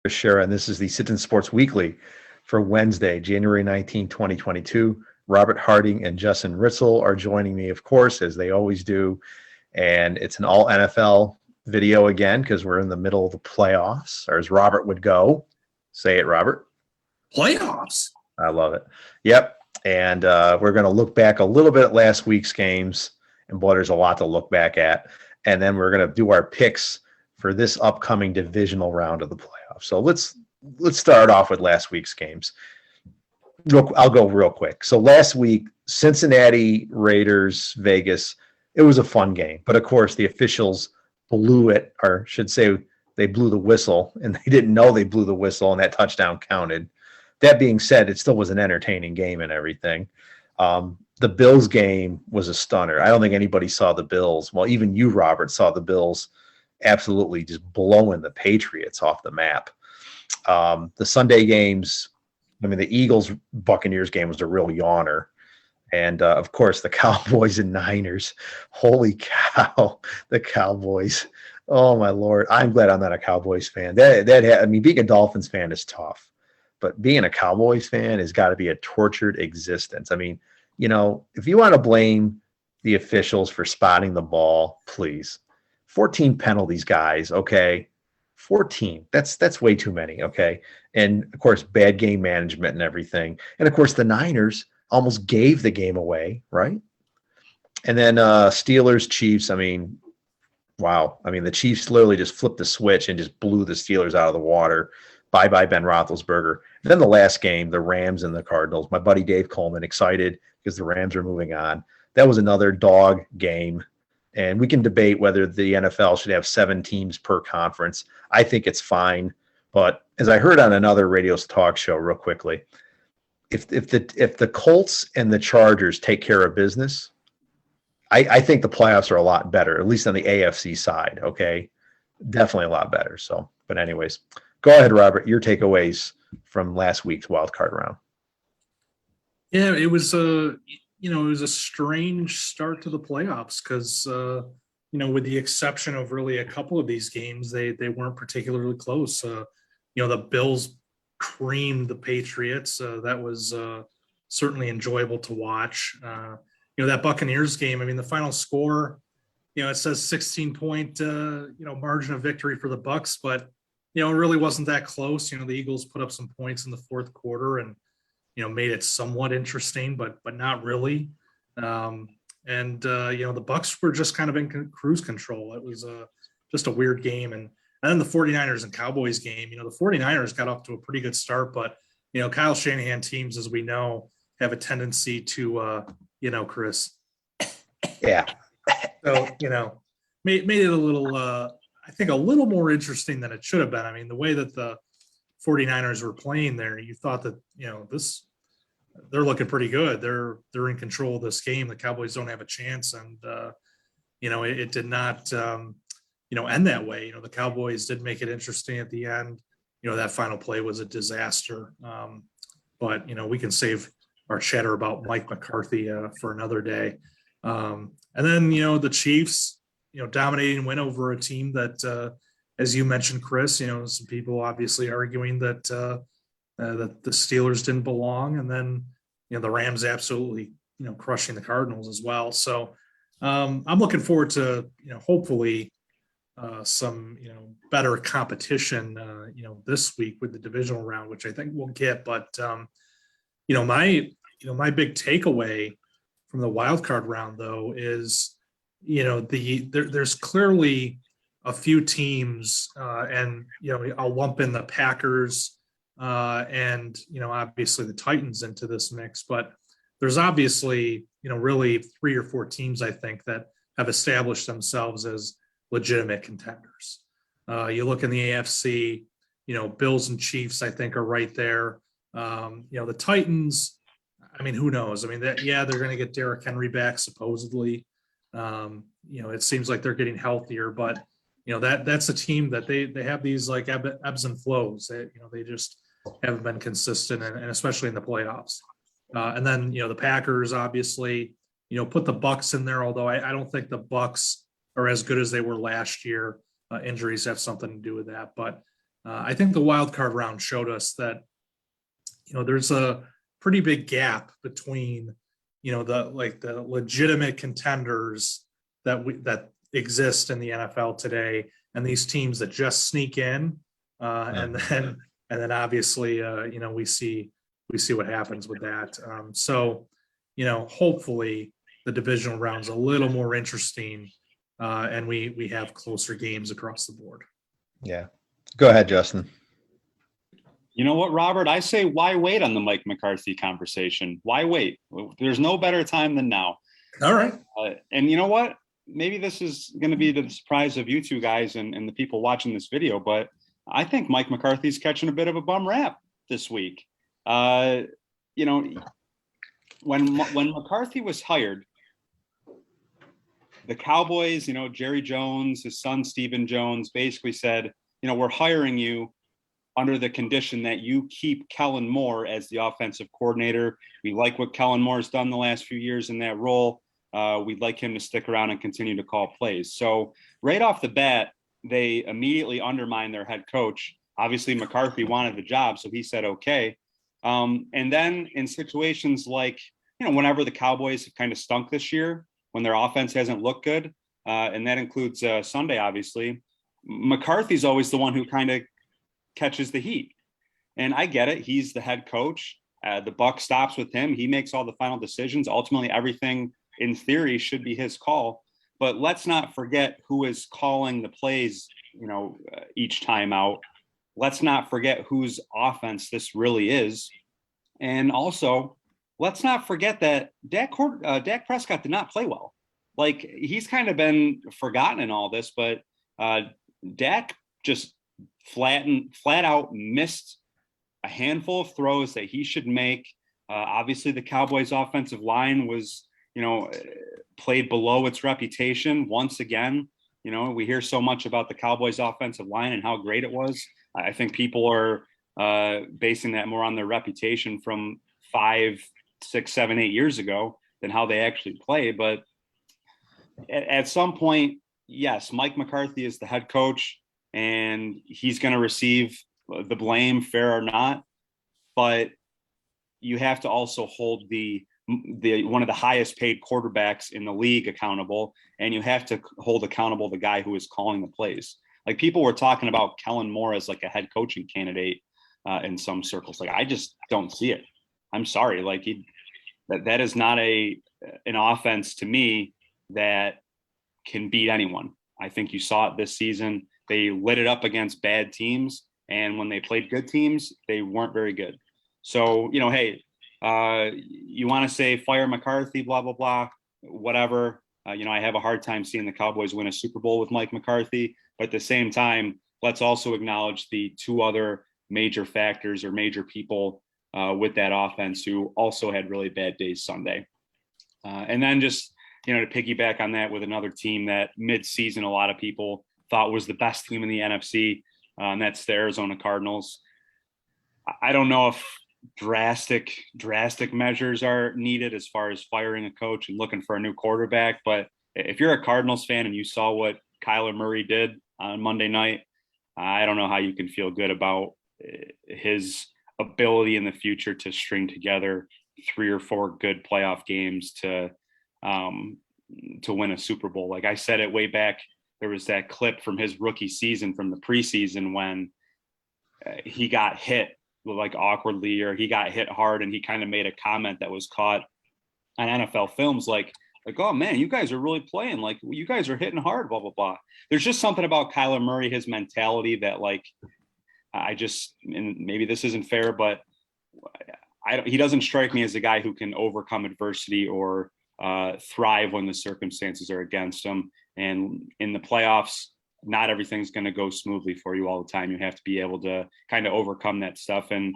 Chris Shera, and this is the Sit-In Sports Weekly for Wednesday, January 19, 2022. Robert Harding and Justin Ritzel are joining me, of course, as they always do. And it's an all NFL video again because we're in the middle of the playoffs, or as Robert would go. Say it, Robert. Playoffs. I love it. Yep. And we're going to look back a little bit at last week's games. And boy, there's a lot to look back at. And then we're going to do our picks for this upcoming divisional round of the playoffs. So let's start off with last week's games. I'll go real quick. So last week, Cincinnati, Raiders, Vegas, it was a fun game. But of course, the officials blew it, or should say they blew the whistle, and they didn't know they blew the whistle, and that touchdown counted. That being said, it still was an entertaining game and everything. The Bills game was a stunner. I don't think anybody saw the Bills. Well, even you, Robert, saw the Bills absolutely just blowing the Patriots off the map. The Sunday games, I mean, the Eagles-Buccaneers game was a real yawner. And, of course, the Cowboys and Niners. Holy cow, the Cowboys. Oh, my Lord. I'm glad I'm not a Cowboys fan. Being a Dolphins fan is tough. But being a Cowboys fan has got to be a tortured existence. I mean, you know, if you want to blame the officials for spotting the ball, please. 14 penalties, guys, okay? 14. That's way too many, okay? And, of course, bad game management and everything. And, of course, the Niners almost gave the game away, right? And then Steelers, Chiefs, I mean, wow. I mean, the Chiefs literally just flipped the switch and just blew the Steelers out of the water. Bye-bye, Ben Roethlisberger. And then the last game, the Rams and the Cardinals. My buddy Dave Coleman excited because the Rams are moving on. That was another dog game. And we can debate whether the NFL should have 7 teams per conference. I think it's fine. But as I heard on another radio talk show real quickly, if the Colts and the Chargers take care of business, I think the playoffs are a lot better, at least on the AFC side, okay? Definitely a lot better. So, but anyways, go ahead, Robert, your takeaways from last week's wild card round. Yeah, it was a strange start to the playoffs because with the exception of really a couple of these games, they weren't particularly close. The Bills creamed the Patriots. That was certainly enjoyable to watch. That Buccaneers game, I mean, the final score, it says 16-point margin of victory for the Bucs, but it really wasn't that close. The Eagles put up some points in the fourth quarter and made it somewhat interesting, but not really. The Bucs were just kind of in cruise control. It was just a weird game. And then the 49ers and Cowboys game, the 49ers got off to a pretty good start, but, Kyle Shanahan teams, as we know, have a tendency to, Chris. Yeah. So, made it a little, I think a little more interesting than it should have been. I mean, the way that the 49ers were playing there, you thought that, they're looking pretty good. They're in control of this game. The Cowboys don't have a chance. And, it did not, end that way. The Cowboys did make it interesting at the end. That final play was a disaster. But, we can save our chatter about Mike McCarthy for another day. And then, the Chiefs, dominating win over a team that, as you mentioned, Chris, some people obviously arguing that that the Steelers didn't belong, and then the Rams absolutely crushing the Cardinals as well. So I'm looking forward to hopefully some better competition this week with the divisional round, which I think we'll get. But my big takeaway from the wild card round though is there's clearly a few teams, and I'll lump in the Packers and obviously the Titans into this mix, but there's obviously really 3 or 4 teams I think that have established themselves as legitimate contenders. You look in the AFC, Bills and Chiefs I think are right there. The Titans, I mean, who knows? I mean, they're going to get Derrick Henry back supposedly. It seems like they're getting healthier, but that's a team that they have these like ebbs and flows. They just haven't been consistent, and especially in the playoffs. And then the Packers obviously put the Bucs in there, although I don't think the Bucs are as good as they were last year. Injuries have something to do with that, but I think the wild card round showed us that, there's a pretty big gap between, the legitimate contenders that exist in the NFL today and these teams that just sneak in, and then obviously, we see what happens with that. So, hopefully the divisional round's a little more interesting, and we have closer games across the board. Yeah. Go ahead, Justin. You know what, Robert? I say, why wait on the Mike McCarthy conversation? Why wait? There's no better time than now. All right. And you know what? Maybe this is going to be the surprise of you two guys and the people watching this video, but I think Mike McCarthy's catching a bit of a bum rap this week. When McCarthy was hired, the Cowboys, Jerry Jones, his son, Stephen Jones, basically said, we're hiring you under the condition that you keep Kellen Moore as the offensive coordinator. We like what Kellen Moore has done the last few years in that role. We'd like him to stick around and continue to call plays. So right off the bat, they immediately undermined their head coach. Obviously, McCarthy wanted the job, so he said, okay. And then in situations like, whenever the Cowboys have kind of stunk this year, when their offense hasn't looked good, and that includes Sunday, obviously, McCarthy's always the one who kind of catches the heat. And I get it. He's the head coach. The buck stops with him. He makes all the final decisions. Ultimately, everything in theory should be his call. But let's not forget who is calling the plays, each time out. Let's not forget whose offense this really is. And also, let's not forget that Dak Prescott did not play well. Like, he's kind of been forgotten in all this, but Dak just flat out missed a handful of throws that he should make. Obviously, the Cowboys' offensive line was, played below its reputation once again. We hear so much about the Cowboys' offensive line and how great it was. I think people are basing that more on their reputation from 5, 6, 7, 8 years ago than how they actually play. But at some point, yes, Mike McCarthy is the head coach, and he's going to receive the blame, fair or not. But you have to also hold the one of the highest paid quarterbacks in the league accountable, and you have to hold accountable the guy who is calling the plays. Like, people were talking about Kellen Moore as like a head coaching candidate in some circles. Like, I just don't see it. I'm sorry. Like, that is not an offense to me that can beat anyone. I think you saw it this season. They lit it up against bad teams, and when they played good teams, they weren't very good. So, hey, you want to say fire McCarthy, blah, blah, blah, whatever. I have a hard time seeing the Cowboys win a Super Bowl with Mike McCarthy. But at the same time, let's also acknowledge the two other major factors or major people with that offense who also had really bad days Sunday. And then just, to piggyback on that with another team that mid-season a lot of people thought was the best team in the NFC, and that's the Arizona Cardinals. I don't know if drastic measures are needed as far as firing a coach and looking for a new quarterback. But if you're a Cardinals fan and you saw what Kyler Murray did on Monday night, I don't know how you can feel good about his ability in the future to string together 3 or 4 good playoff games to win a Super Bowl. Like I said it way back, there was that clip from his rookie season from the preseason when he got hit like awkwardly, or he got hit hard, and he kind of made a comment that was caught on NFL films like, oh man, you guys are really playing, like you guys are hitting hard, blah, blah, blah. There's just something about Kyler Murray, his mentality that like, and maybe this isn't fair, but he doesn't strike me as a guy who can overcome adversity or thrive when the circumstances are against him. And in the playoffs, not everything's going to go smoothly for you all the time. You have to be able to kind of overcome that stuff. And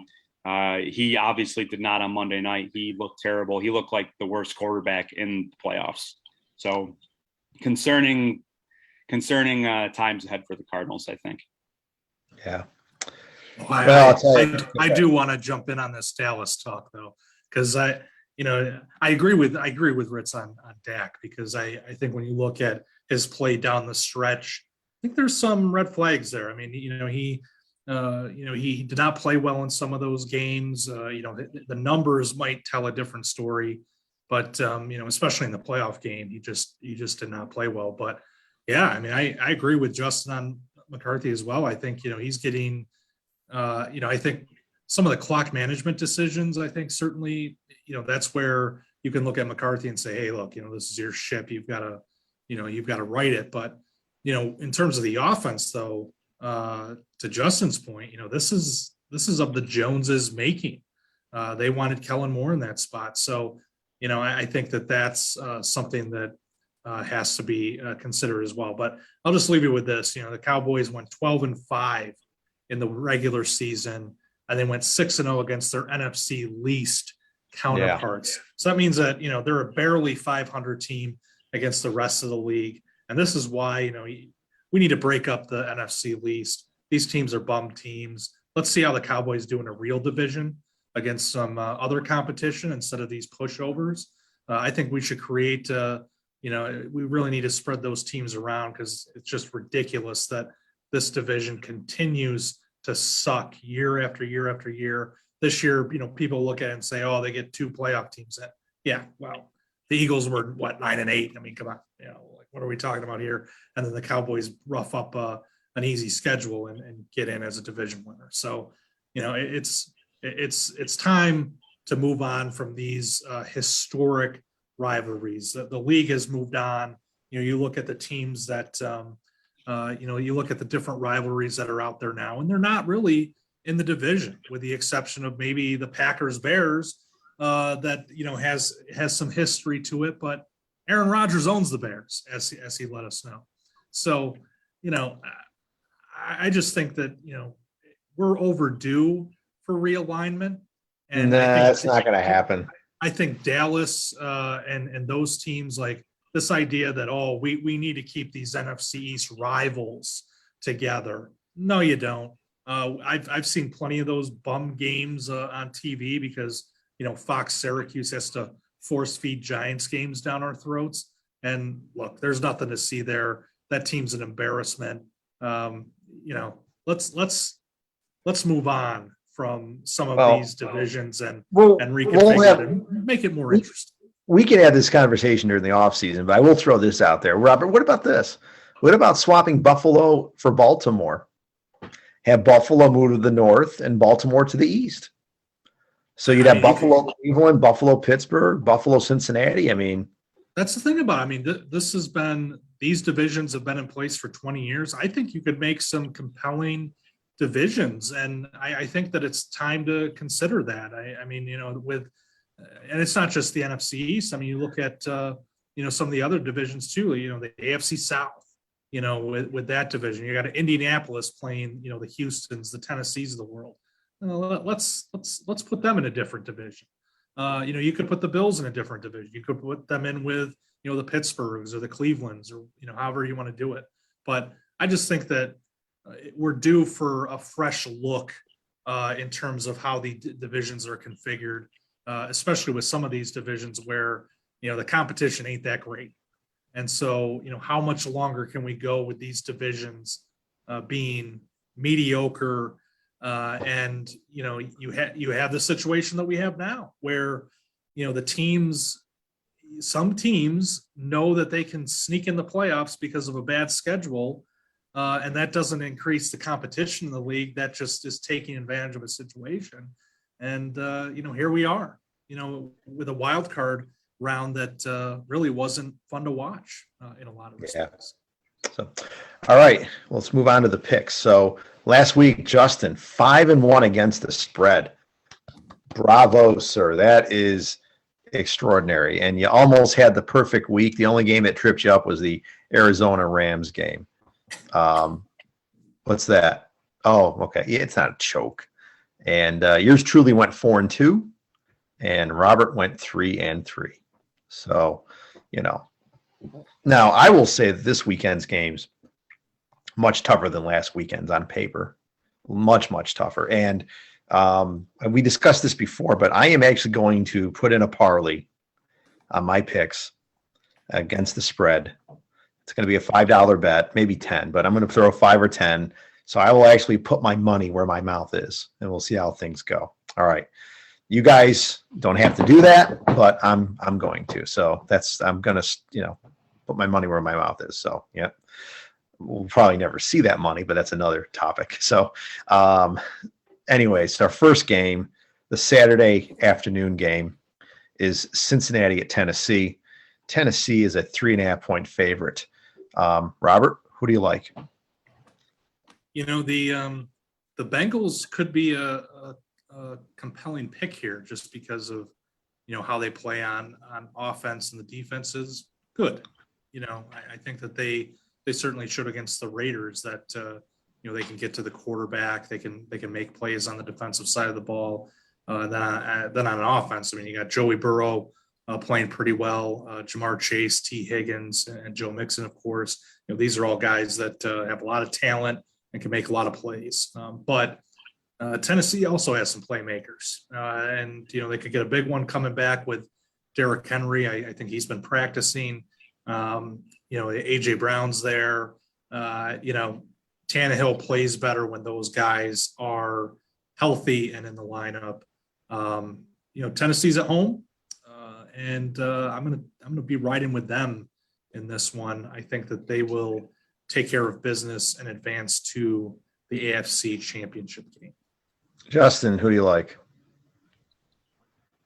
he obviously did not on Monday night. He looked terrible. He looked like the worst quarterback in the playoffs. So concerning times ahead for the Cardinals, I think. Yeah. I do want to jump in on this Dallas talk though, because I agree with Ritz on Dak, because I think when you look at his play down the stretch, I think there's some red flags there. I mean, He did not play well in some of those games. The numbers might tell a different story, but especially in the playoff game, he just did not play well. But yeah, I mean, I agree with Justin on McCarthy as well. I think he's getting, I think some of the clock management decisions. I think certainly, that's where you can look at McCarthy and say, hey, look, this is your ship. You've got to write it. But in terms of the offense, though. To Justin's point, this is of the Joneses making. They wanted Kellen Moore in that spot, so I think that's something that has to be considered as well. But I'll just leave you with this: the Cowboys went 12-5 in the regular season, and they went 6-0 against their NFC least counterparts. Yeah. So that means that they're a barely 500 team against the rest of the league, and this is why we need to break up the NFC least. These teams are bum teams. Let's see how the Cowboys do in a real division against some other competition instead of these pushovers. I think we should create, we really need to spread those teams around because it's just ridiculous that this division continues to suck year after year after year. This year, people look at it and say, oh, they get 2 playoff teams in. Yeah, well, the Eagles were, 9-8? I mean, come on, what are we talking about here? And then the Cowboys rough up an easy schedule and get in as a division winner. So, it's time to move on from these historic rivalries. The league has moved on. You look at the teams that, you look at the different rivalries that are out there now, and they're not really in the division, with the exception of maybe the Packers-Bears that, has some history to it, but Aaron Rodgers owns the Bears, as he let us know. So, I just think that, we're overdue for realignment. And that's not going to happen. I think Dallas and those teams, like this idea that, we need to keep these NFC East rivals together. No, you don't. I've seen plenty of those bum games on TV because, Fox Syracuse has to force feed Giants games down our throats. And look, there's nothing to see there. That team's an embarrassment. Let's move on from some of these divisions and reconfigure and make it more interesting. We can have this conversation during the offseason, but I will throw this out there. Robert, what about this? What about swapping Buffalo for Baltimore? Have Buffalo move to the north and Baltimore to the east. So you'd have Buffalo, Cleveland, Buffalo, Pittsburgh, Buffalo, Cincinnati. I mean, that's the thing about it. These divisions have been in place for 20 years. I think you could make some compelling divisions, and I think that it's time to consider that. And it's not just the NFC East. I mean, you look at some of the other divisions too. The AFC South. With that division, you got Indianapolis playing. The Houstons, the Tennessees of the world. Let's put them in a different division. You could put the Bills in a different division. You could put them in with, the Pittsburghs or the Clevelands or, however you want to do it. But I just think that we're due for a fresh look in terms of how the divisions are configured, especially with some of these divisions where, the competition ain't that great. And so, how much longer can we go with these divisions being mediocre? And you have the situation that we have now where some teams know that they can sneak in the playoffs because of a bad schedule, and that doesn't increase the competition in the league. That just is taking advantage of a situation. And here we are, with a wild card round that really wasn't fun to watch in a lot of respects. So, all right, let's move on to the picks. So last week, Justin, 5-1 against the spread. Bravo, sir. That is extraordinary. And you almost had the perfect week. The only game that tripped you up was the Arizona Rams game. What's that? Oh, okay. Yeah, it's not a choke. And yours truly went 4-2, and Robert went 3-3. So, now I will say that this weekend's games much tougher than last weekend's on paper, much tougher. And we discussed this before, but I am actually going to put in a parlay on my picks against the spread. It's going to be a $5 bet, maybe 10, but I'm going to throw 5 or 10 So I will actually put my money where my mouth is, and we'll see how things go. All right. You guys don't have to do that, but I'm going to. So I'm going to, put my money where my mouth is. So, yeah. We'll probably never see that money, but that's another topic. So, anyways, our first game, the Saturday afternoon game, is Cincinnati at Tennessee. Tennessee is a 3.5-point favorite. Robert, who do you like? The Bengals could be a compelling pick here just because of how they play on offense, and the defense is good. I think that they certainly showed against the Raiders that they can get to the quarterback, they can make plays on the defensive side of the ball. Then on an offense, I mean, you got Joey Burrow playing pretty well, Jamar Chase, T. Higgins, and Joe Mixon, of course. These are all guys that have a lot of talent and can make a lot of plays. But Tennessee also has some playmakers, and they could get a big one coming back with Derrick Henry. I think he's been practicing. AJ Brown's there. Tannehill plays better when those guys are healthy and in the lineup. Tennessee's at home, and I'm gonna be riding with them in this one. I think that they will take care of business and advance to the AFC Championship game. Justin, who do you like?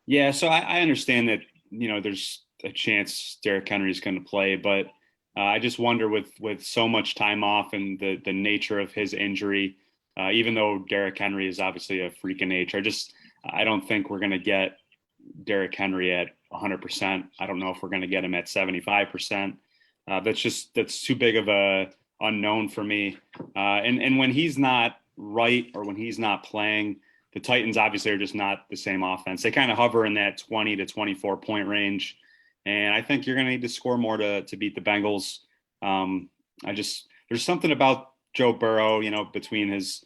Yeah, so I understand that there's a chance Derrick Henry is going to play, but I just wonder with so much time off and the nature of his injury, even though Derrick Henry is obviously a freak of nature, I don't think we're going to get Derrick Henry at 100%. I don't know if we're going to get him at 75%. That's too big of a unknown for me. And when he's not right, or when he's not playing, the Titans obviously are just not the same offense. They kind of hover in that 20 to 24 point range. And I think you're going to need to score more to beat the Bengals. There's something about Joe Burrow, between his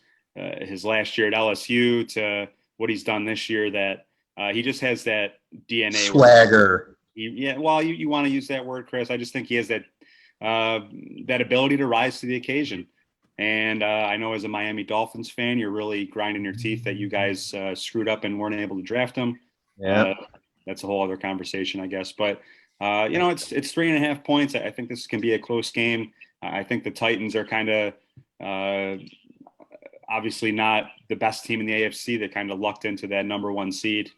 last year at LSU to what he's done this year, that he just has that DNA swagger. You want to use that word, Chris. I just think he has that ability to rise to the occasion. And I know as a Miami Dolphins fan, you're really grinding your teeth that you guys screwed up and weren't able to draft him. Yeah. That's a whole other conversation, I guess. But, it's 3.5 points. I think this can be a close game. I think the Titans are kind of obviously not the best team in the AFC. They kind of lucked into that number 1 seed.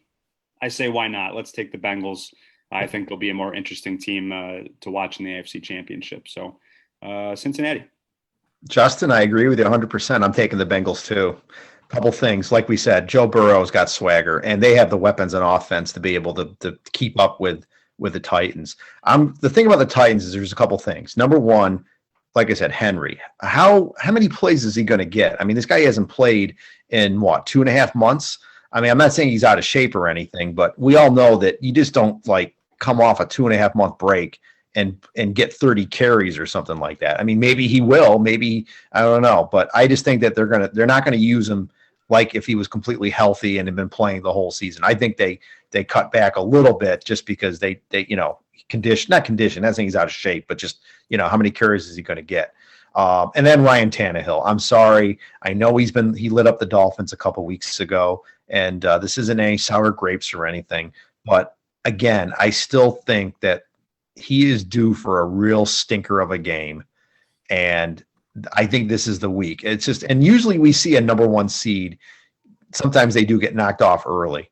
I say, why not? Let's take the Bengals. I think they'll be a more interesting team to watch in the AFC Championship. So, Cincinnati. Justin, I agree with you 100%. I'm taking the Bengals too. A couple things. Like we said, Joe Burrow's got swagger, and they have the weapons on offense to be able to keep up with the Titans. The thing about the Titans is there's a couple things. Number one, like I said, Henry. How many plays is he going to get? I mean, this guy hasn't played in 2.5 months. I mean, I'm not saying he's out of shape or anything, but we all know that you just don't come off a 2.5 month break and get 30 carries or something like that. I mean, maybe he will, maybe, I don't know, but I just think that they're not going to use him like if he was completely healthy and had been playing the whole season. I think they cut back a little bit just because they not condition, not saying he's out of shape, but just, how many carries is he going to get? And then Ryan Tannehill. I'm sorry. I know he lit up the Dolphins a couple weeks ago, and this isn't any sour grapes or anything, but again, I still think that he is due for a real stinker of a game. And I think this is the week. It's just, and usually we see a number 1 seed. Sometimes they do get knocked off early.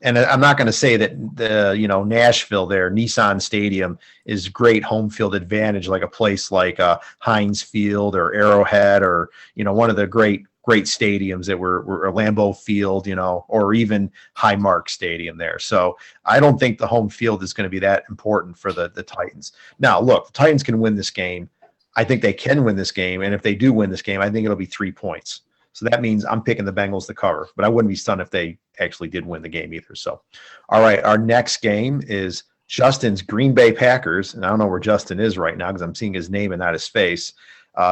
And I'm not going to say that Nashville there, Nissan Stadium is great home field advantage, like a place like Heinz Field or Arrowhead or, one of the great stadiums that were Lambeau Field, or even Highmark Stadium there. So I don't think the home field is going to be that important for the Titans. Now, look, the Titans can win this game. I think they can win this game. And if they do win this game, I think it'll be 3 points. So that means I'm picking the Bengals to cover, but I wouldn't be stunned if they actually did win the game either. So, all right, our next game is Justin's Green Bay Packers. And I don't know where Justin is right now because I'm seeing his name and not his face.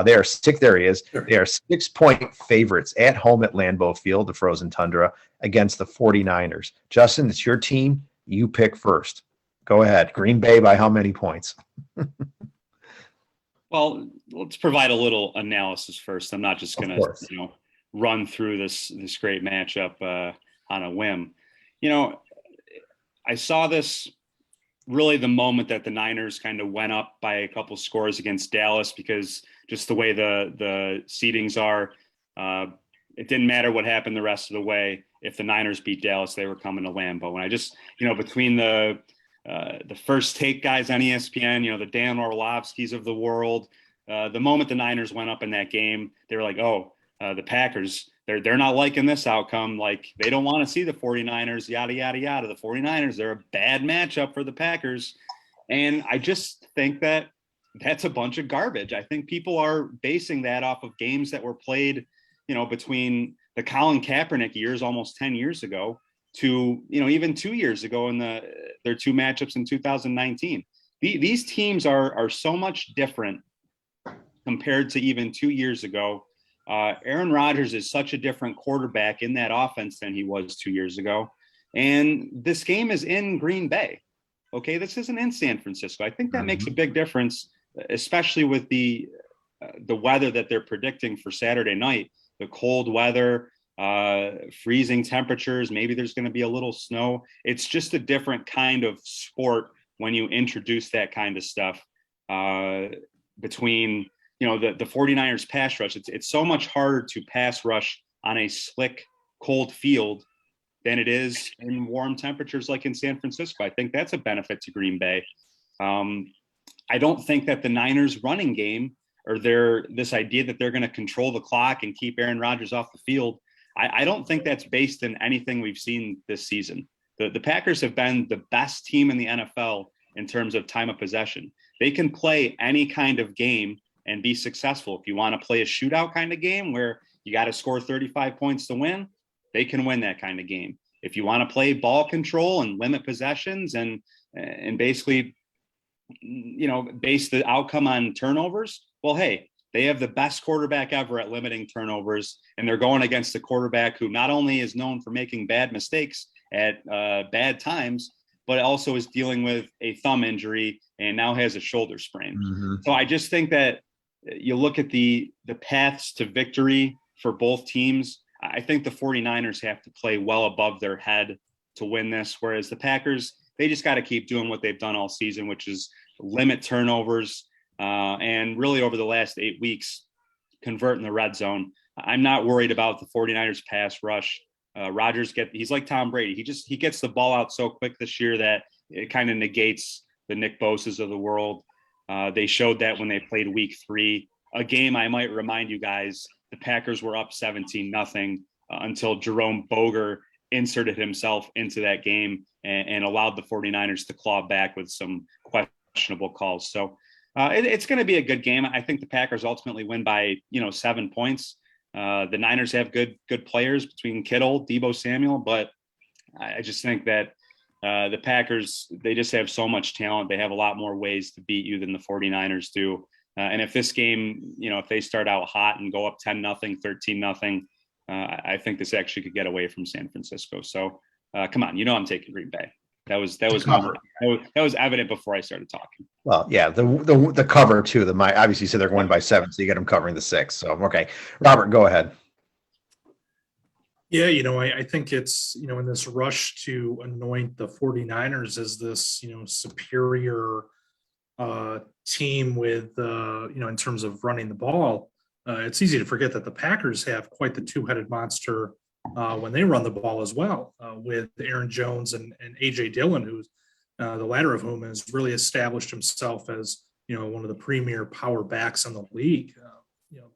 There he is. They are 6-point favorites at home at Lambeau Field, the frozen tundra, against the 49ers. Justin, it's your team. You pick first. Go ahead. Green Bay by how many points? Well, let's provide a little analysis first. I'm not just Of going to, course. run through this great matchup on a whim. You know, I saw this really the moment that the Niners kind of went up by a couple scores against Dallas, because just the way the seedings are, it didn't matter what happened the rest of the way. If the Niners beat Dallas, they were coming to Lambeau. And I just, between the first take guys on ESPN, the Dan Orlovskis of the world, the moment the Niners went up in that game, they were like, oh, the Packers, they're not liking this outcome. Like, they don't want to see the 49ers, yada, yada, yada. The 49ers, they're a bad matchup for the Packers. And I just think that that's a bunch of garbage. I think people are basing that off of games that were played, between the Colin Kaepernick years, almost 10 years ago, to, even 2 years ago in their two matchups in 2019. These teams are so much different compared to even 2 years ago. Aaron Rodgers is such a different quarterback in that offense than he was 2 years ago. And this game is in Green Bay. Okay, this isn't in San Francisco. I think that makes a big difference, especially with the weather that they're predicting for Saturday night. The cold weather, freezing temperatures, maybe there's going to be a little snow. It's just a different kind of sport when you introduce that kind of stuff between, the 49ers pass rush. It's so much harder to pass rush on a slick, cold field than it is in warm temperatures like in San Francisco. I think that's a benefit to Green Bay. I don't think that the Niners running game, or this idea that they're going to control the clock and keep Aaron Rodgers off the field, I don't think that's based in anything we've seen this season. The Packers have been the best team in the NFL in terms of time of possession. They can play any kind of game and be successful. If you want to play a shootout kind of game where you got to score 35 points to win, they can win that kind of game. If you want to play ball control and limit possessions and basically, base the outcome on turnovers, well, hey, they have the best quarterback ever at limiting turnovers, and they're going against a quarterback who not only is known for making bad mistakes at bad times, but also is dealing with a thumb injury and now has a shoulder sprain. Mm-hmm. So I just think that you look at the paths to victory for both teams. I think the 49ers have to play well above their head to win this, whereas the Packers, they just got to keep doing what they've done all season, which is limit turnovers, and really over the last 8 weeks, convert in the red zone. I'm not worried about the 49ers pass rush. Rodgers he's like Tom Brady. He gets the ball out so quick this year that it kind of negates the Nick Bosas of the world. They showed that when they played week 3, a game I might remind you guys, the Packers were up 17-0 until Jerome Boger inserted himself into that game and allowed the 49ers to claw back with some questionable calls. So it's going to be a good game. I think the Packers ultimately win by, 7 points. The Niners have good players between Kittle, Deebo Samuel, but I just think that the Packers, they just have so much talent. They have a lot more ways to beat you than the 49ers do. And if this game, if they start out hot and go up 10-0, 13-0, I think this actually could get away from San Francisco. So come on, I'm taking Green Bay. That was evident before I started talking. Well, yeah, the cover too. Obviously you said they're going by 7, so you get them covering the 6. So okay, Robert, go ahead. Yeah, I think it's, in this rush to anoint the 49ers as this, superior team with, in terms of running the ball, it's easy to forget that the Packers have quite the two-headed monster when they run the ball as well, with Aaron Jones and A.J. Dillon, who's the latter of whom has really established himself as, one of the premier power backs in the league.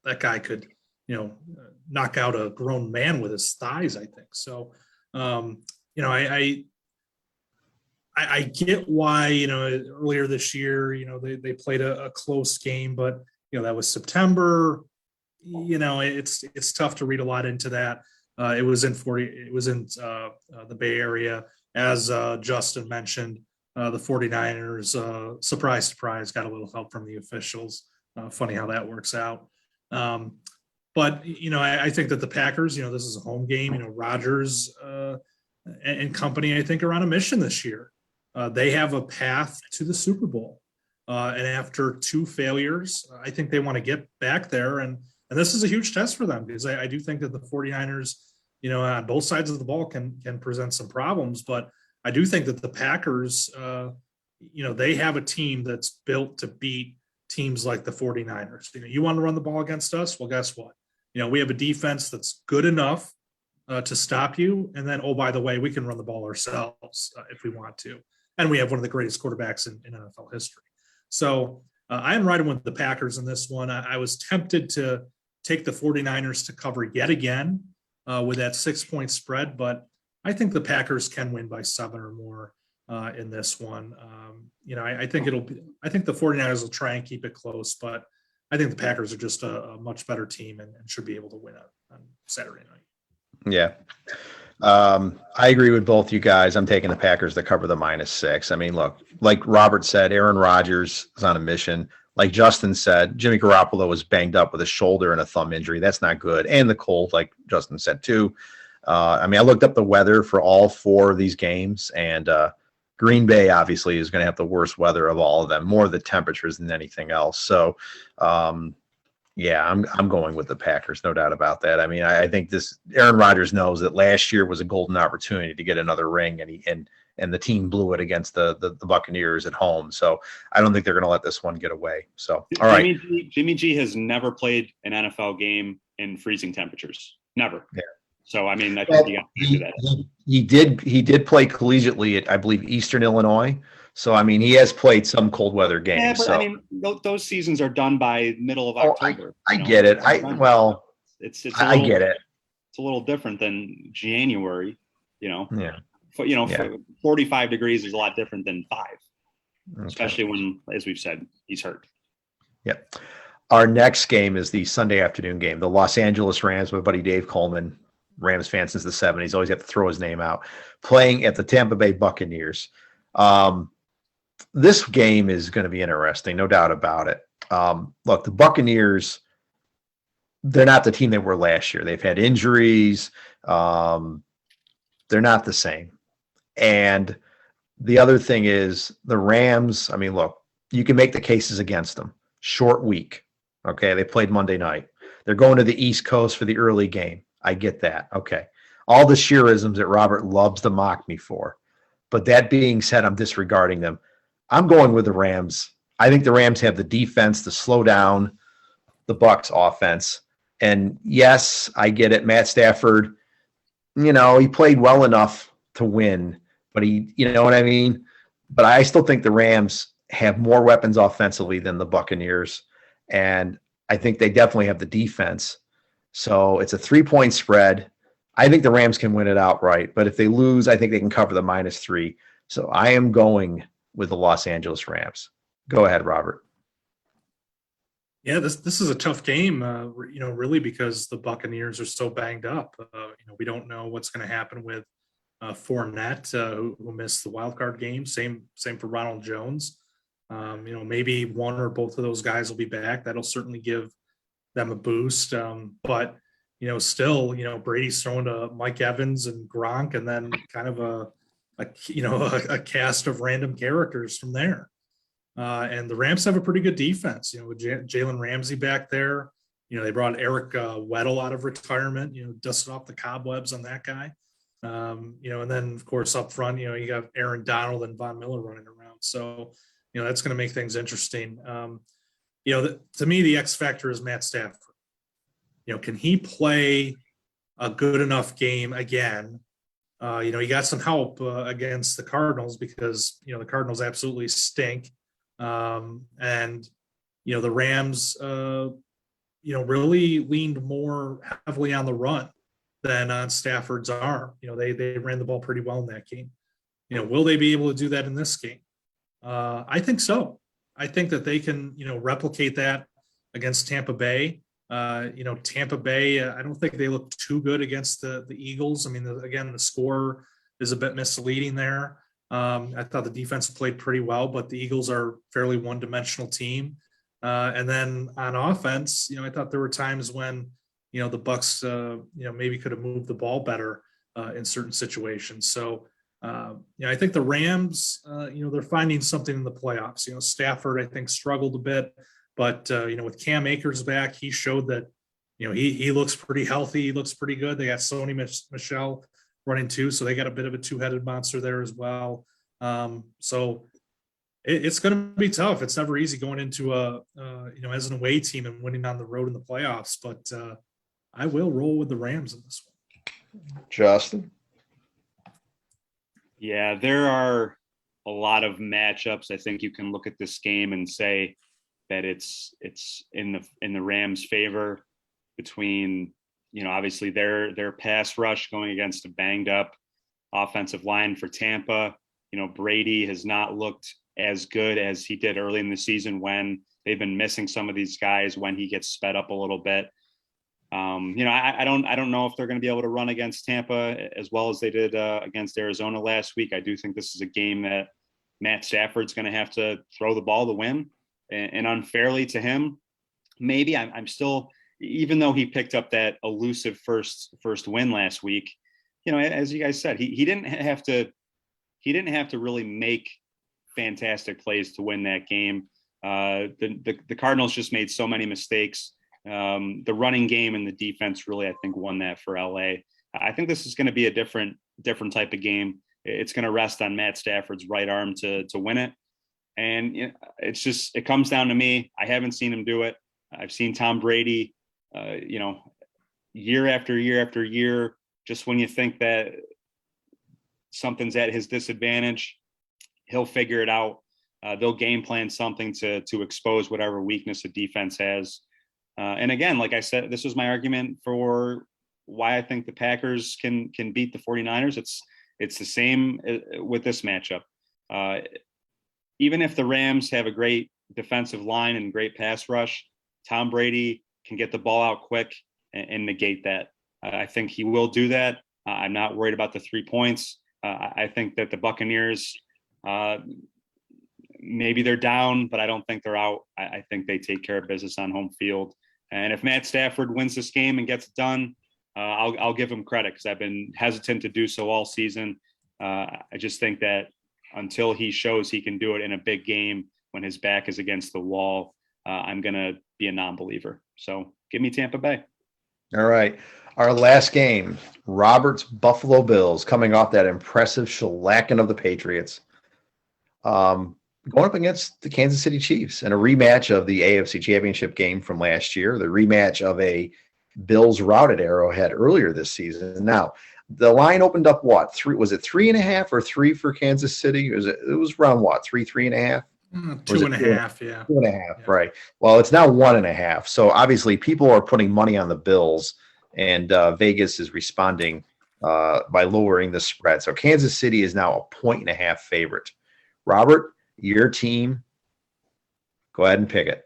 That guy could, knock out a grown man with his thighs, I think. So, I get why, earlier this year, they played a close game, but, that was September. It's tough to read a lot into that. It was in the Bay Area, as Justin mentioned. The 49ers, surprise, got a little help from the officials. Funny how that works out. But, I think that the Packers, this is a home game. Rodgers and company, I think, are on a mission this year. They have a path to the Super Bowl. And after 2 failures, I think they want to get back there. And this is a huge test for them because I do think that the 49ers, on both sides of the ball can present some problems. But I do think that the Packers, they have a team that's built to beat teams like the 49ers. You want to run the ball against us? Well, guess what? We have a defense that's good enough to stop you. And then, oh, by the way, we can run the ball ourselves if we want to. And we have one of the greatest quarterbacks in NFL history. So I am riding with the Packers in this one. I was tempted to take the 49ers to cover yet again with that 6-point spread, but I think the Packers can win by 7 or more in this one. I think I think the 49ers will try and keep it close, but I think the Packers are just a much better team and should be able to win on Saturday night. Yeah. I agree with both you guys. I'm taking the Packers to cover the -6. I mean, look, like Robert said, Aaron Rodgers is on a mission. Like Justin said, Jimmy Garoppolo was banged up with a shoulder and a thumb injury. That's not good. And the cold, like Justin said too. I looked up the weather for all 4 of these games, and Green Bay obviously is going to have the worst weather of all of them, more of the temperatures than anything else. So, yeah, I'm going with the Packers, no doubt about that. I think Aaron Rodgers knows that last year was a golden opportunity to get another ring, and the team blew it against the Buccaneers at home. So I don't think they're going to let this one get away. So all right, Jimmy G has never played an NFL game in freezing temperatures, never. Yeah. So I think you got to do that. He did play collegiately at, I believe, Eastern Illinois. So he has played some cold weather games. Yeah, but so. Those seasons are done by middle of October. I get it. I get it. It's a little different than January. Yeah. 45 degrees is a lot different than 5, Okay. especially when, as we've said, he's hurt. Yep. Our next game is the Sunday afternoon game. The Los Angeles Rams, my buddy Dave Coleman, Rams fan since the 70s, always have to throw his name out, playing at the Tampa Bay Buccaneers. This game is going to be interesting, no doubt about it. Look, the Buccaneers, they're not the team they were last year. They've had injuries. They're not the same. And the other thing is the Rams, look, you can make the cases against them. Short week. Okay, they played Monday night. They're going to the East Coast for the early game. I get that. Okay. All the sheerisms that Robert loves to mock me for. But that being said, I'm disregarding them. I'm going with the Rams. I think the Rams have the defense to slow down the Bucs offense. And yes, I get it. Matt Stafford, he played well enough to win, but you know what I mean? But I still think the Rams have more weapons offensively than the Buccaneers. And I think they definitely have the defense. So it's a 3-point spread. I think the Rams can win it outright, but if they lose, I think they can cover the -3. So I am going with the Los Angeles Rams. Go ahead, Robert. Yeah, this is a tough game, really, because the Buccaneers are so banged up. We don't know what's going to happen with Fournette, who missed the wild card game. Same for Ronald Jones. Maybe one or both of those guys will be back. That'll certainly give them a boost. But still, Brady's throwing to Mike Evans and Gronk, and then kind of a cast of random characters from there. And the Rams have a pretty good defense, with Jalen Ramsey back there. They brought Eric Weddle out of retirement, dusted off the cobwebs on that guy. And then of course up front, you got Aaron Donald and Von Miller running around. So, that's going to make things interesting. To me, the X factor is Matt Stafford. Can he play a good enough game again? He got some help against the Cardinals because, the Cardinals absolutely stink. And the Rams, really leaned more heavily on the run than on Stafford's arm. They ran the ball pretty well in that game. Will they be able to do that in this game? I think so. I think that they can, replicate that against Tampa Bay. Tampa Bay, I don't think they look too good against the Eagles. Again, the score is a bit misleading there. I thought the defense played pretty well, but the Eagles are a fairly one-dimensional team. And then on offense, I thought there were times when, the Bucs, maybe could have moved the ball better in certain situations. So, I think the Rams, they're finding something in the playoffs. Stafford, I think, struggled a bit, but with Cam Akers back, he showed that, he looks pretty healthy. He looks pretty good. They got Sony Michelle running too, so they got a bit of a two-headed monster there as well. So it's going to be tough. It's never easy going into as an away team and winning on the road in the playoffs, but I will roll with the Rams in this one. Justin? Yeah, there are a lot of matchups. I think you can look at this game and say that it's in the Rams' favor between, obviously their pass rush going against a banged up offensive line for Tampa. Brady has not looked as good as he did early in the season when they've been missing some of these guys when he gets sped up a little bit. I don't know if they're going to be able to run against Tampa as well as they did against Arizona last week. I do think this is a game that Matt Stafford's going to have to throw the ball to win, and unfairly to him, maybe I'm still, even though he picked up that elusive first win last week, as you guys said, he didn't have to really make fantastic plays to win that game. The Cardinals just made so many mistakes. The running game and the defense really, I think, won that for LA. I think this is going to be a different type of game. It's going to rest on Matt Stafford's right arm to win it. And it comes down to me. I haven't seen him do it. I've seen Tom Brady, year after year after year, just when you think that something's at his disadvantage, he'll figure it out. They'll game plan something to expose whatever weakness the defense has. And again, like I said, this was my argument for why I think the Packers can beat the 49ers. It's the same with this matchup. Even if the Rams have a great defensive line and great pass rush, Tom Brady can get the ball out quick and negate that. I think he will do that. I'm not worried about the 3 points. I think that the Buccaneers, maybe they're down, but I don't think they're out. I think they take care of business on home field. And if Matt Stafford wins this game and gets it done, I'll give him credit because I've been hesitant to do so all season. I just think that until he shows he can do it in a big game when his back is against the wall, I'm going to be a non-believer. So give me Tampa Bay. All right. Our last game, Robert's Buffalo Bills, coming off that impressive shellacking of the Patriots. Going up against the Kansas City Chiefs and a rematch of the AFC Championship game from last year, the rematch of a Bills rout at Arrowhead earlier this season. Now, the line opened up what? Was it 3.5 or 3 for Kansas City? It was around what? 3.5? 2.5, yeah. 2.5, yeah. right. Well, it's now 1.5. So obviously people are putting money on the Bills, and Vegas is responding by lowering the spread. So Kansas City is now a 1.5 favorite. Robert, your team, go ahead and pick it.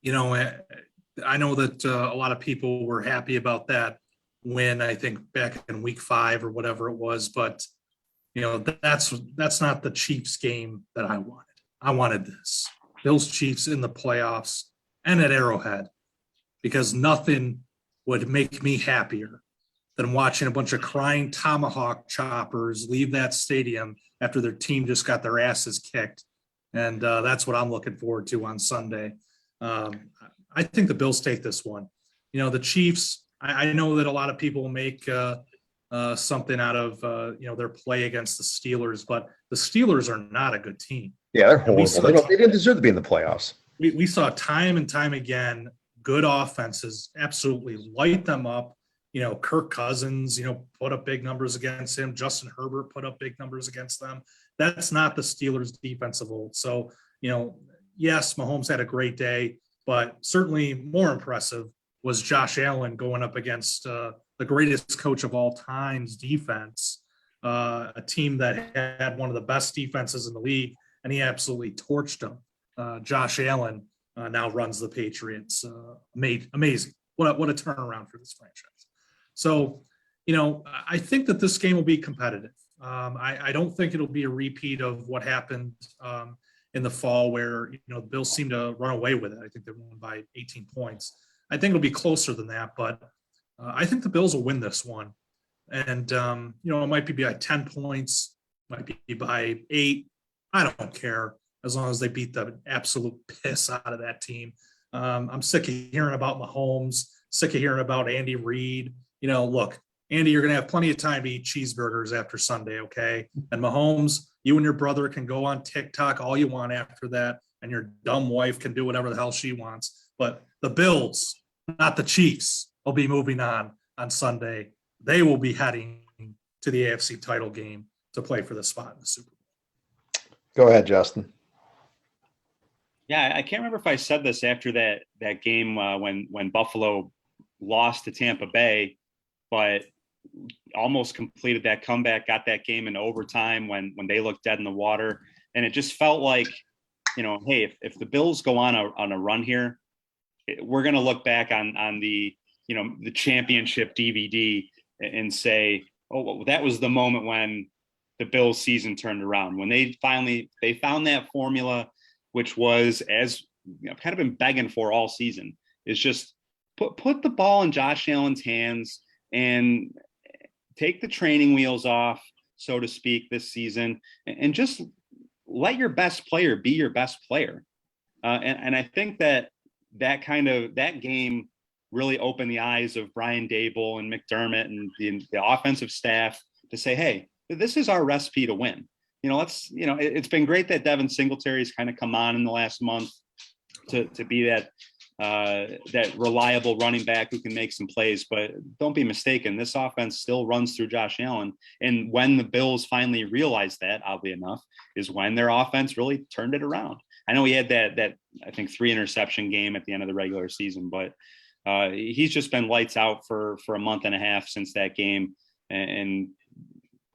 I know that a lot of people were happy about that win, I think back in week 5 or whatever it was, but that's not the Chiefs game that I wanted. I wanted this Bills Chiefs in the playoffs and at Arrowhead, because nothing would make me happier than watching a bunch of crying tomahawk choppers leave that stadium after their team just got their asses kicked. And that's what I'm looking forward to on Sunday. I think the Bills take this one. The Chiefs, I know that a lot of people make something out of, their play against the Steelers, but the Steelers are not a good team. Yeah, they're horrible. They didn't deserve to be in the playoffs. We saw time and time again, good offenses absolutely light them up. Kirk Cousins, put up big numbers against him. Justin Herbert put up big numbers against them. That's not the Steelers defense of old. So, yes, Mahomes had a great day, but certainly more impressive was Josh Allen going up against the greatest coach of all time's defense, a team that had one of the best defenses in the league, and he absolutely torched them. Josh Allen now runs the Patriots. Amazing. What a turnaround for this franchise. So, I think that this game will be competitive. I don't think it'll be a repeat of what happened in the fall where, the Bills seemed to run away with it. I think they won by 18 points. I think it'll be closer than that, but I think the Bills will win this one. And, it might be by 10 points, might be by 8. I don't care as long as they beat the absolute piss out of that team. I'm sick of hearing about Mahomes, sick of hearing about Andy Reid. Look, Andy, you're going to have plenty of time to eat cheeseburgers after Sunday, okay? And Mahomes, you and your brother can go on TikTok all you want after that, and your dumb wife can do whatever the hell she wants. But the Bills, not the Chiefs, will be moving on Sunday. They will be heading to the AFC title game to play for the spot in the Super Bowl. Go ahead, Justin. Yeah, I can't remember if I said this after that game when Buffalo lost to Tampa Bay, but almost completed that comeback, got that game in overtime when they looked dead in the water. And it just felt like, hey, if the Bills go on a run here, we're going to look back on the championship DVD and say, oh, well, that was the moment when the Bills season turned around, when they found that formula, which was, as kind of been begging for all season, is just put the ball in Josh Allen's hands and take the training wheels off, so to speak, this season, and just let your best player be your best player. And I think that game really opened the eyes of Brian Dable and McDermott and the offensive staff to say, hey, this is our recipe to win. It's been great that Devin Singletary's kind of come on in the last month to be that reliable running back who can make some plays. But don't be mistaken, this offense still runs through Josh Allen. And when the Bills finally realized that, oddly enough, is when their offense really turned it around. I know he had that I think 3 interception game at the end of the regular season, but he's just been lights out for a month and a half since that game. And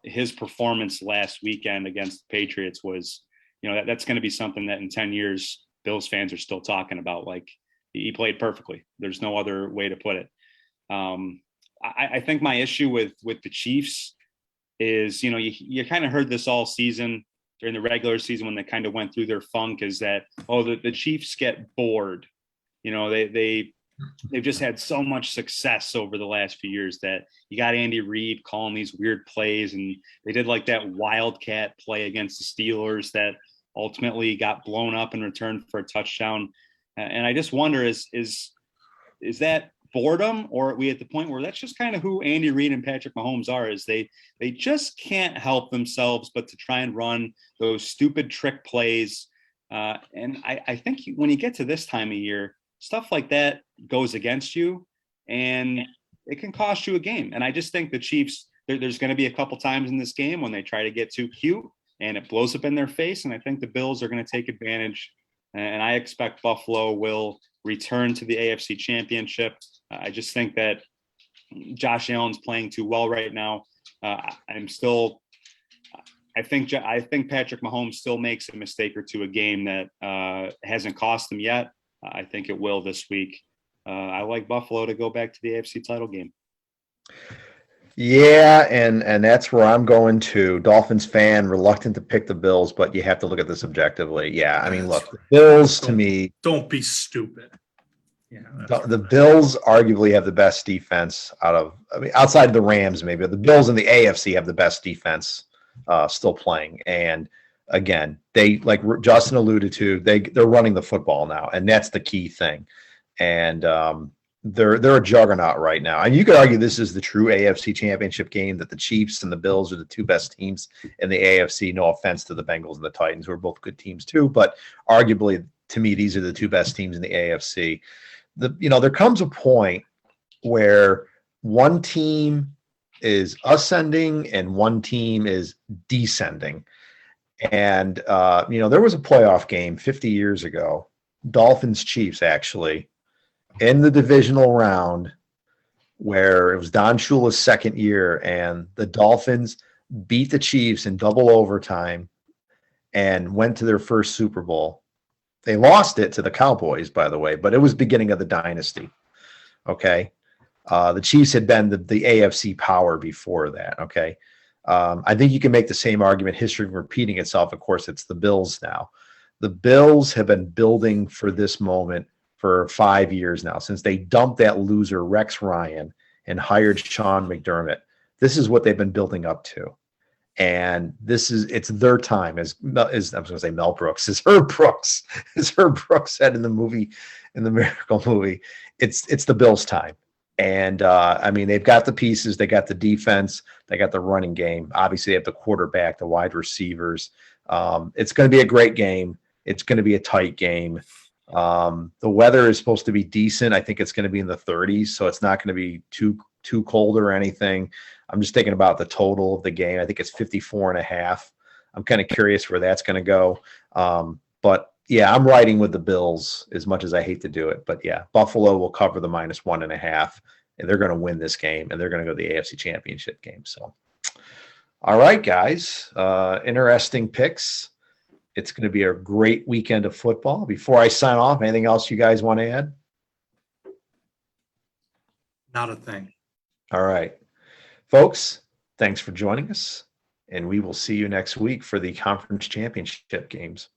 his performance last weekend against the Patriots was, that's going to be something that in 10 years, Bills fans are still talking about. Like, he played perfectly. There's no other way to put it. I think my issue with the Chiefs is, you kind of heard this all season during the regular season when they kind of went through their funk, is that, the Chiefs get bored. They've just had so much success over the last few years that you got Andy Reid calling these weird plays. And they did like that wildcat play against the Steelers that ultimately got blown up in return for a touchdown. And I just wonder, is that boredom, or are we at the point where that's just kind of who Andy Reid and Patrick Mahomes are, is they just can't help themselves but to try and run those stupid trick plays. And I think when you get to this time of year, stuff like that goes against you and it can cost you a game. And I just think the Chiefs, there's going to be a couple times in this game when they try to get too cute and it blows up in their face. And I think the Bills are going to take advantage. And I expect Buffalo will return to the AFC Championship. I just think that Josh Allen's playing too well right now. I think Patrick Mahomes still makes a mistake or two a game that hasn't cost him yet. I think it will this week. I like Buffalo to go back to the AFC title game. Yeah, and that's where I'm going to. Dolphins fan, reluctant to pick the Bills, but you have to look at this objectively. Yeah, I mean, look, the Bills to me. Don't be stupid. Yeah, the Bills arguably have the best defense outside of the Rams, maybe. But the Bills in the AFC have the best defense still playing. And again, they, like Justin alluded to, they're running the football now, and that's the key thing. And they're a juggernaut right now. And you could argue this is the true AFC Championship game, that the Chiefs and the Bills are the two best teams in the AFC. No offense to the Bengals and the Titans, who are both good teams too, but arguably, to me, these are the two best teams in the AFC. There comes a point where one team is ascending and one team is descending. And, there was a playoff game 50 years ago, Dolphins Chiefs, actually, in the divisional round, where it was Don Shula's second year, and the Dolphins beat the Chiefs in double overtime and went to their first Super Bowl. They lost it to the Cowboys, by the way, but it was beginning of the dynasty. Okay. The Chiefs had been the AFC power before that. Okay. I think you can make the same argument, history repeating itself. Of course, it's the Bills now. The Bills have been building for this moment for 5 years now, since they dumped that loser Rex Ryan and hired Sean McDermott. This is what they've been building up to. And it's their time, as I was going to say Mel Brooks, as Herb Brooks said in the Miracle movie, it's the Bills' time. And I mean, they've got the pieces, they got the defense, they got the running game. Obviously, they have the quarterback, the wide receivers. It's going to be a great game. It's going to be a tight game. The weather is supposed to be decent. I think it's going to be in the 30s, so it's not going to be too cold or anything. I'm just thinking about the total of the game. I think it's 54.5. I'm kind of curious where that's going to go. But yeah, I'm riding with the Bills as much as I hate to do it. But yeah, Buffalo will cover the -1.5, and they're going to win this game, and they're going to go to the AFC Championship game. So, all right, guys, interesting picks. It's going to be a great weekend of football. Before I sign off, anything else you guys want to add? Not a thing. All right. Folks, thanks for joining us, and we will see you next week for the conference championship games.